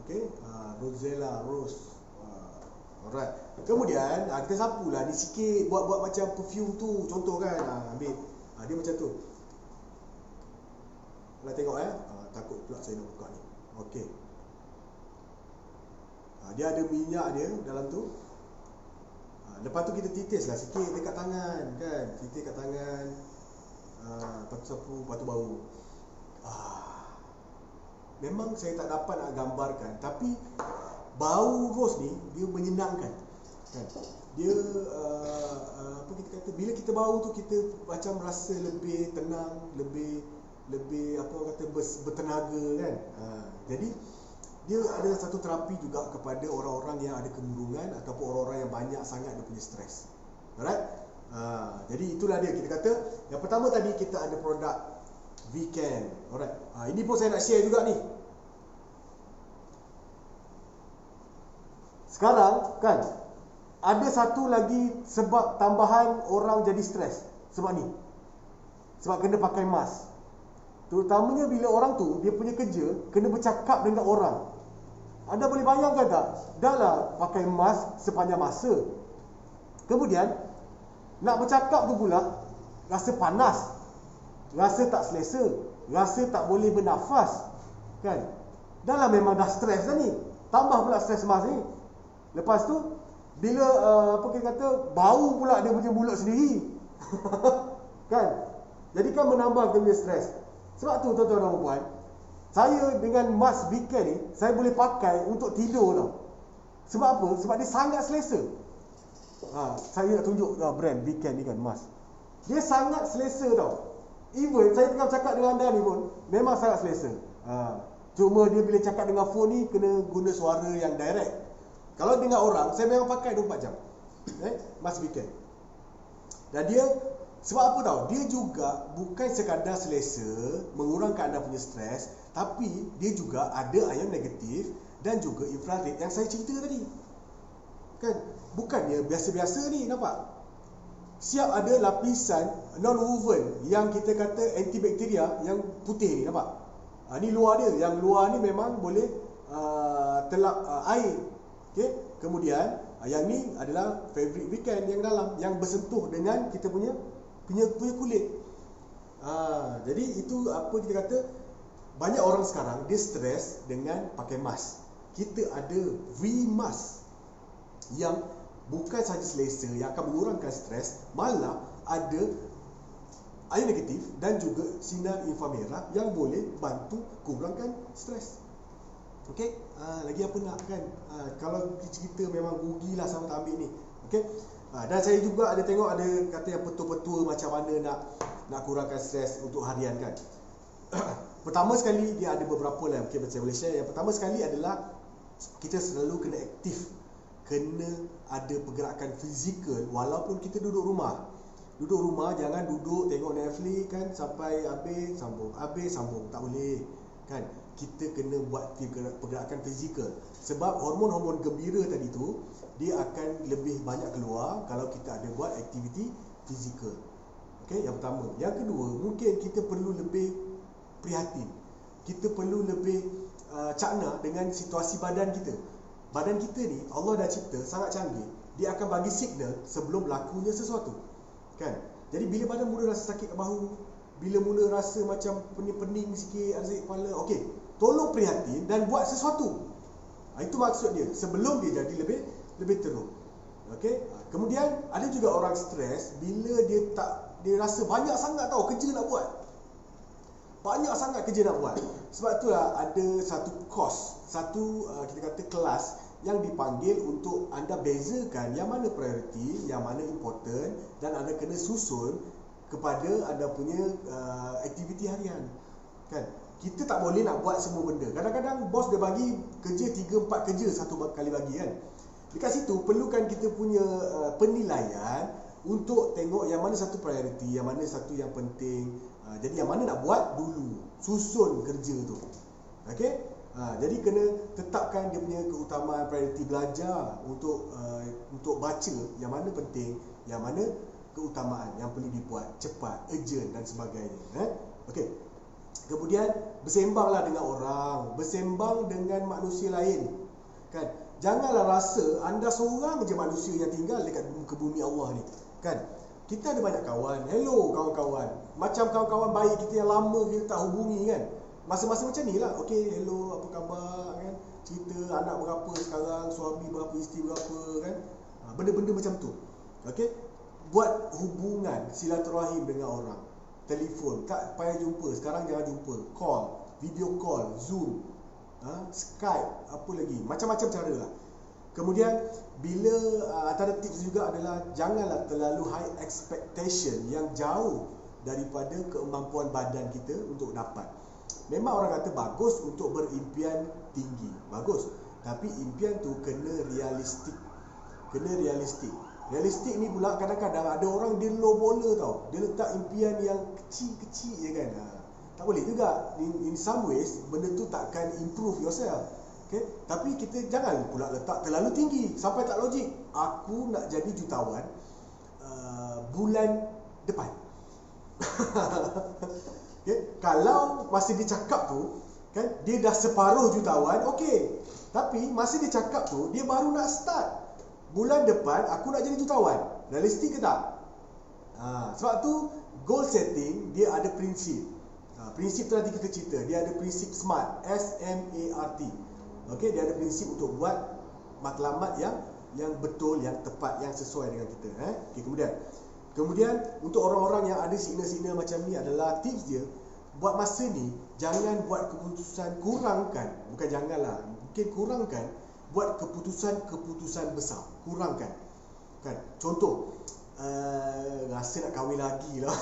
Okey, Rosella rose. Alright. Kemudian kita sapulah ni sikit, buat macam perfume tu, contoh kan. Ambil. Dia macam tu. Nak tengok takut pula saya nak buka ni. Okey. Dia ada minyak dia dalam tu. Lepas tu kita titislah sikit dekat tangan kan. Titis kat tangan. Lepas tu sapu, lepas tu bau. Memang saya tak dapat nak gambarkan, tapi bau ros ni dia menyenangkan kan. Dia apa kita kata, bila kita bau tu kita macam rasa lebih tenang, lebih lebih apa orang kata bertenaga kan. Jadi dia ada satu terapi juga kepada orang-orang yang ada kemurungan ataupun orang-orang yang banyak sangat dia punya stres. Alright? Jadi itulah dia, kita kata yang pertama tadi kita ada produk Weekend. Alright. Ini pun saya nak share juga ni. Sekarang kan ada satu lagi sebab tambahan orang jadi stres. Sebab ni. Sebab kena pakai mask. Terutamanya bila orang tu dia punya kerja kena bercakap dengan orang. Anda boleh bayangkan tak? Dah lah pakai mask sepanjang masa. Kemudian nak bercakap tu pula rasa panas, rasa tak selesa, rasa tak boleh bernafas. Kan? Dah lah memang dah stres dah ni. Tambah pula stres mask ni. Lepas tu bila apa kita kata bau pula dia punya mulut sendiri. Kan? Jadi kan menambah dia punya stres. Sebab tu tuan-tuan dan puan, saya dengan mask Weekend ni saya boleh pakai untuk tidur tau. Sebab apa? Sebab dia sangat selesa. Saya nak tunjuk brand Weekend ni kan, mask. Dia sangat selesa tau. Even saya tengah cakap dengan anda ni pun memang sangat selesa. Cuma dia bila cakap dengan phone ni kena guna suara yang direct. Kalau dengan orang, saya memang pakai 24 jam. Mask Weekend. Dan dia, sebab apa tau? Dia juga bukan sekadar selesa, mengurangkan anda punya stres, tapi dia juga ada ion negatif dan juga infrared yang saya cerita tadi. Kan? Bukannya biasa-biasa ni, nampak? Siap ada lapisan non-woven yang kita kata antibakteria yang putih ni, nampak? Ni luar dia. Yang luar ni memang boleh telap air. Okay? Kemudian yang ni adalah fabric Weekend yang dalam, yang bersentuh dengan kita punya kulit. Jadi itu apa kita kata, banyak orang sekarang dia stres dengan pakai mask. Kita ada V-mask yang bukan sahaja selesa, yang akan mengurangkan stres, malah ada ion negatif dan juga sinar inframerah yang boleh bantu kurangkan stres. Okey, lagi apa nak kan? Kalau cerita memang rugilah sama tak ambil ni. Okey. Dan saya juga ada tengok ada kata yang petua-petua macam mana nak kurangkan stres untuk harian kan. Pertama sekali dia ada beberapa lah, okey, saya boleh share. Yang pertama sekali adalah kita selalu kena aktif. Kena ada pergerakan fizikal walaupun kita duduk rumah. Duduk rumah, jangan duduk tengok Netflix kan sampai habis sambung, tak boleh. Kan? Kita kena buat pergerakan fizikal. Sebab hormon-hormon gembira tadi tu dia akan lebih banyak keluar kalau kita ada buat aktiviti fizikal. Okey, yang pertama. Yang kedua, mungkin kita perlu lebih prihatin. Kita perlu lebih cakna dengan situasi badan kita. Badan kita ni Allah dah cipta sangat canggih. Dia akan bagi signal sebelum berlakunya sesuatu. Kan? Jadi bila badan mula rasa sakit kat bahu, bila mula rasa macam pening-pening sikit, ada sakit kepala, okey, tolong prihatin dan buat sesuatu. Itu maksud dia, sebelum dia jadi lebih teruk. Okey. Kemudian ada juga orang stres bila dia rasa banyak sangat tahu kerja nak buat. Banyak sangat kerja nak buat. Sebab itulah ada satu course, kita kata kelas yang dipanggil untuk anda bezakan yang mana priority, yang mana important, dan anda kena susun kepada anda punya aktiviti harian. Kan? Kita tak boleh nak buat semua benda. Kadang-kadang bos dia bagi kerja 3-4 kerja satu kali bagi kan. Dekat situ perlukan kita punya penilaian untuk tengok yang mana satu priority, yang mana satu yang penting. Jadi yang mana nak buat dulu, susun kerja tu. Okey? Jadi kena tetapkan dia punya keutamaan priority belajar untuk baca yang mana penting, yang mana keutamaan yang perlu dibuat cepat, urgent dan sebagainya. Okey. Kemudian bersembanglah dengan orang, bersembang dengan manusia lain. Kan? Janganlah rasa anda seorang je manusia yang tinggal dekat muka bumi Allah ni. Kan? Kita ada banyak kawan. Hello kawan-kawan. Macam kawan-kawan baik kita yang lama kita tak hubungi kan. Masa-masa macam ni lah. Okey, hello, apa khabar kan? Cerita anak berapa sekarang, suami berapa, isteri berapa kan? Benda-benda macam tu. Okey? Buat hubungan silaturahim dengan orang. Telefon, tak payah jumpa. Sekarang jangan jumpa. Call, video call, Zoom, Skype, apa lagi? Macam-macam cara lah. Kemudian bila antara tips juga adalah janganlah terlalu high expectation yang jauh daripada kemampuan badan kita untuk dapat. Memang orang kata bagus untuk berimpian tinggi, bagus. Tapi impian tu kena realistik. Realistik ni pula kadang-kadang ada orang dia low bola tau. Dia letak impian yang kecil-kecil je kan. Tak boleh juga. In some ways benda tu takkan improve yourself. Okay? Tapi kita jangan pula letak terlalu tinggi sampai tak logik. Aku nak jadi jutawan bulan depan. Okay? Kalau masa dia cakap tu kan, dia dah separuh jutawan, okey. Tapi masa dia cakap tu dia baru nak start. Bulan depan aku nak jadi jutawan. Realistik ke tak? Sebab tu goal setting dia ada prinsip. Prinsip tu nanti kita cerita. Dia ada prinsip SMART, SMART. Okey, dia ada prinsip untuk buat matlamat yang betul, yang tepat, yang sesuai dengan kita. Okey, kemudian untuk orang-orang yang ada signal-signal macam ni adalah tips dia. Buat masa ni jangan buat keputusan, bukan janganlah, mungkin kurangkan buat keputusan besar. Kurangkan. Kan? Contoh, rasa nak kahwin lagi lah.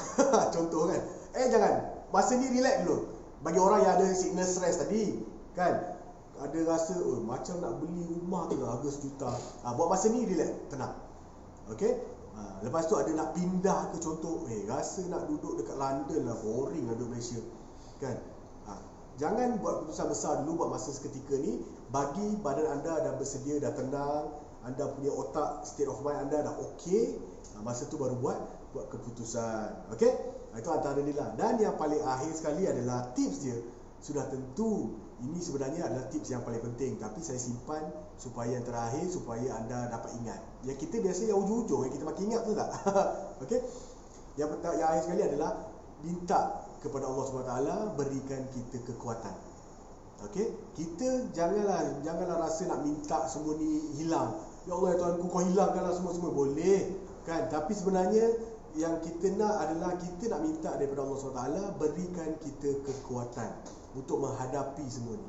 Contoh kan. Jangan. Masa ni relax dulu. Bagi orang yang ada signal stress tadi, kan, ada rasa macam nak beli rumah tu harga $1 juta. Buat masa ni relax, tenang. Okey? Lepas tu ada nak pindah ke, contoh, rasa nak duduk dekat London lah, boring lah duduk Malaysia. Kan? Jangan buat keputusan besar dulu buat masa seketika ni. Bagi badan anda dah bersedia, dah tenang, anda punya otak, state of mind anda dah okey, masa tu baru buat keputusan. Okey? Itu antara dia lah. Dan yang paling akhir sekali adalah tips dia. Sudah tentu ini sebenarnya adalah tips yang paling penting, tapi saya simpan supaya yang terakhir, supaya anda dapat ingat. Yang kita biasa yang ujung-ujung yang kita makin ingat tu tak? Okey? Yang akhir sekali adalah minta kepada Allah SWT berikan kita kekuatan. Okey? Kita janganlah rasa nak minta semua ni hilang. Ya Allah, ya Tuhanku, kau hilangkanlah semua-semua. Boleh kan? Tapi sebenarnya yang kita nak adalah kita nak minta daripada Allah SWT berikan kita kekuatan untuk menghadapi semua ni.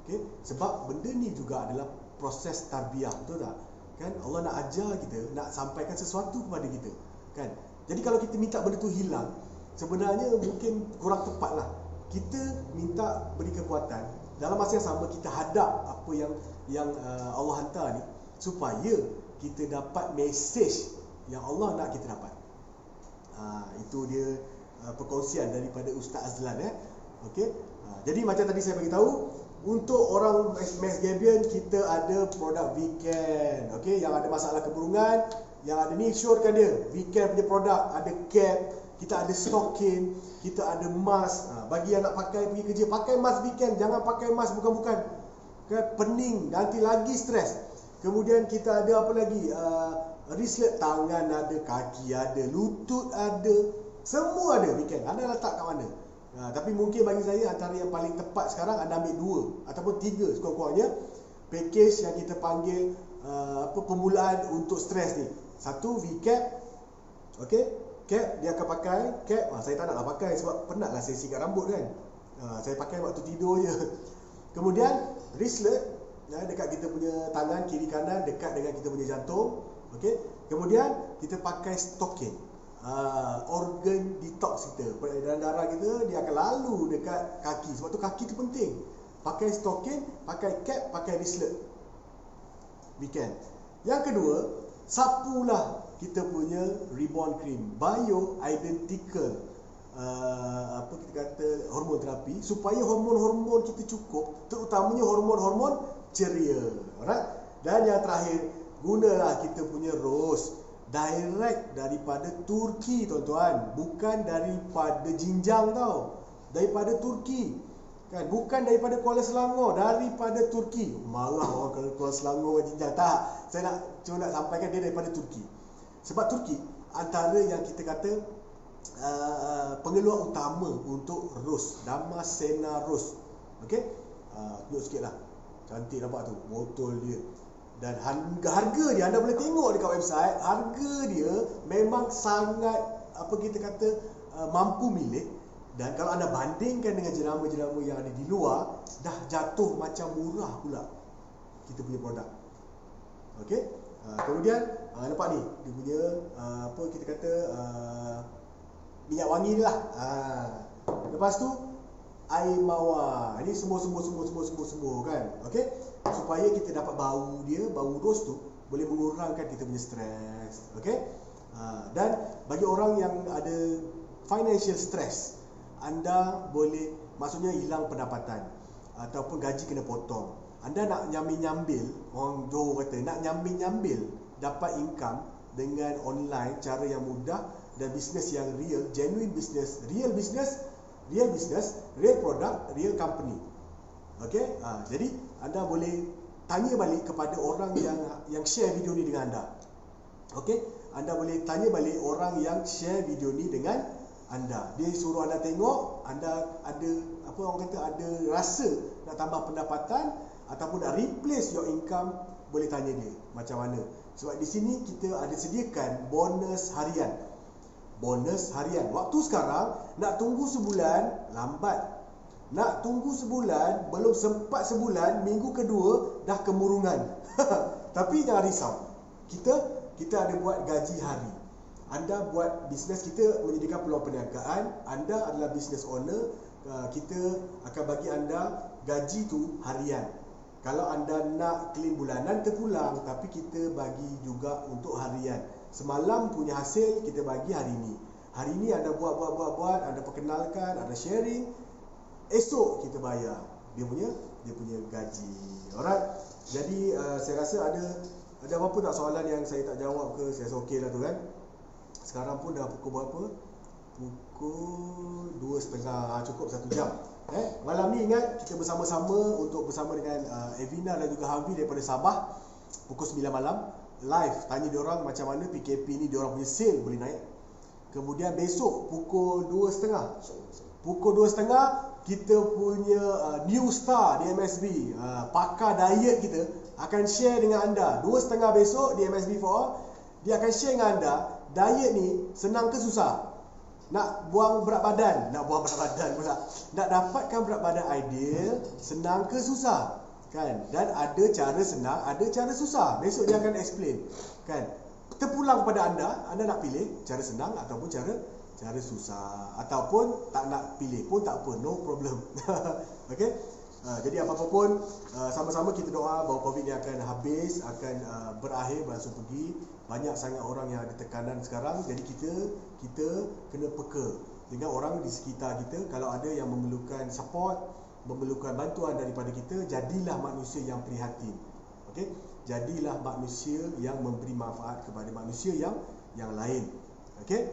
Okey? Sebab benda ni juga adalah proses tarbiyah, betul tak? Kan Allah nak ajar kita, nak sampaikan sesuatu kepada kita. Kan? Jadi kalau kita minta benda tu hilang, sebenarnya mungkin kurang tepat lah. Kita minta beri kekuatan, dalam masa yang sama kita hadap apa yang Allah hantar ni, supaya kita dapat mesej yang Allah nak kita dapat. Itu dia perkongsian daripada Ustaz Azlan. Okey. Jadi macam tadi saya bagi tahu, untuk orang Max Gabion kita ada produk weekend. Okey, yang ada masalah keburungan, yang ada ni syorkan dia. Weekend punya produk, ada cap, kita ada stocking, kita ada mask. Bagi yang nak pakai pergi kerja, pakai mask weekend, jangan pakai mask bukan-bukan. Pening, nanti lagi stres. Kemudian kita ada apa lagi? Wristlet, tangan ada, kaki ada, lutut ada, semua ada weekend. Anda letak kat mana? Tapi mungkin bagi saya antara yang paling tepat sekarang anda ambil 2 ataupun 3 sekurang-kurangnya package yang kita panggil permulaan untuk stres ni. Satu, V-cap. Okey, cap dia akan pakai cap. Saya tak naklah pakai sebab penatlah saya sikat rambut kan. Saya pakai waktu tidur je. Kemudian wristlet, dekat kita punya tangan kiri kanan, dekat dengan kita punya jantung. Okey. Kemudian kita pakai stocking. Organ detox kita, peredaran darah kita dia akan lalu dekat kaki. Sebab tu kaki tu penting. Pakai stocking, pakai cap, pakai wristlet weekend. Yang kedua, sapulah kita punya reborn cream, bioidentical apa kita kata hormon terapi, supaya hormon-hormon kita cukup, terutamanya hormon-hormon ceria. Alright? Dan yang terakhir, gunalah kita punya rose direct daripada Turki, tuan-tuan, bukan daripada Jinjang tau, daripada Turki. Kan, bukan daripada Kuala Selangor, daripada Turki. Marah orang kalau Kuala Selangor ke Jinjang. Tak, saya cuma nak sampaikan dia daripada Turki. Sebab Turki antara yang kita kata pengeluar utama untuk rose, Damascena rose. Okey, tunjuk sikit lah. Cantik nampak tu botol dia. Dan harga dia anda boleh tengok dekat website. Harga dia memang sangat apa kita kata mampu milik. Dan kalau anda bandingkan dengan jenama-jenama yang ada di luar, dah jatuh macam murah pula kita punya produk. Okey. Kemudian nampak ni dia punya apa kita kata minyak wangi ni lah. Lepas tu air mawar. Ini semua kan. Okey. Supaya kita dapat bau dia, bau ros tu boleh mengurangkan kita punya stres. Okey. Dan bagi orang yang ada financial stress, anda boleh, maksudnya hilang pendapatan ataupun gaji kena potong. Anda nak nyambil-nyambil, orang Johor kata, nak nyambil-nyambil dapat income dengan online, cara yang mudah dan bisnes yang real, genuine business, real product, real company. Okey, jadi anda boleh tanya balik kepada orang yang share video ni dengan anda. Okey, anda boleh tanya balik orang yang share video ni dengan anda. Dia suruh anda tengok, anda ada apa orang kata, ada rasa nak tambah pendapatan ataupun nak replace your income, boleh tanya dia macam mana. Sebab di sini kita ada sediakan bonus harian. Bonus harian. Waktu sekarang nak tunggu sebulan lambat. Nak tunggu sebulan, belum sempat sebulan, minggu kedua dah kemurungan. Tapi jangan risau. Kita ada buat gaji hari. Anda buat bisnes, kita menyediakan peluang perniagaan. Anda adalah business owner, kita akan bagi anda gaji tu harian. Kalau anda nak claim bulanan, terpulang, tapi kita bagi juga untuk harian. Semalam punya hasil kita bagi hari ini. Hari ini anda buat, anda perkenalkan, anda sharing. Esok kita bayar dia punya gaji. Alright. Jadi saya rasa ada apa tak soalan yang saya tak jawab ke? Saya rasa okey lah tu kan. Sekarang pun dah pukul berapa? Pukul 2.30. Cukup 1 jam. Malam ni ingat kita bersama-sama dengan Evina dan juga Harvey daripada Sabah. Pukul 9 malam live, tanya diorang macam mana PKP ni diorang punya sale boleh naik. Kemudian besok pukul 2.30 kita punya new star di MSB, pakar diet kita akan share dengan anda. 2.30 besok di MSB for all. Dia akan share dengan anda, diet ni senang ke susah? Nak buang berat badan pula. Nak dapatkan berat badan ideal, senang ke susah? Kan? Dan ada cara senang, ada cara susah. Besok dia akan explain. Kan? Terpulang kepada anda nak pilih cara senang ataupun cara susah, ataupun tak nak pilih pun tak apa, no problem. Okey. Jadi apa-apa pun sama-sama kita doa bahawa COVID ni akan habis, akan berakhir, beransur pergi. Banyak sangat orang yang ada tekanan sekarang. Jadi kita kena peka dengan orang di sekitar kita. Kalau ada yang memerlukan support, memerlukan bantuan daripada kita, jadilah manusia yang prihatin. Okey? Jadilah manusia yang memberi manfaat kepada manusia yang lain. Okey?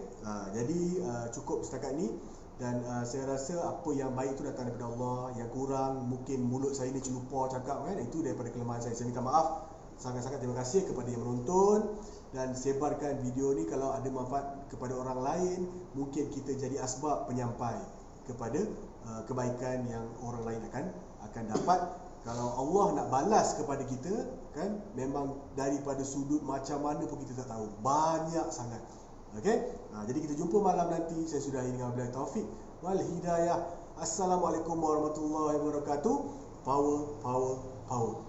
Jadi cukup setakat ni. Dan saya rasa apa yang baik itu datang daripada Allah. Yang kurang, mungkin mulut saya ni celupar cakap kan, itu daripada kelemahan saya. Saya minta maaf. Sangat-sangat terima kasih kepada yang menonton. Dan sebarkan video ni kalau ada manfaat kepada orang lain. Mungkin kita jadi asbab penyampai kepada kebaikan yang orang lain akan dapat. Kalau Allah nak balas kepada kita kan, memang daripada sudut macam mana pun kita tak tahu. Banyak sangat. Okey? Jadi kita jumpa malam nanti. Saya sudah dengan wabillahi taufik wal hidayah. Assalamualaikum warahmatullahi wabarakatuh. Power.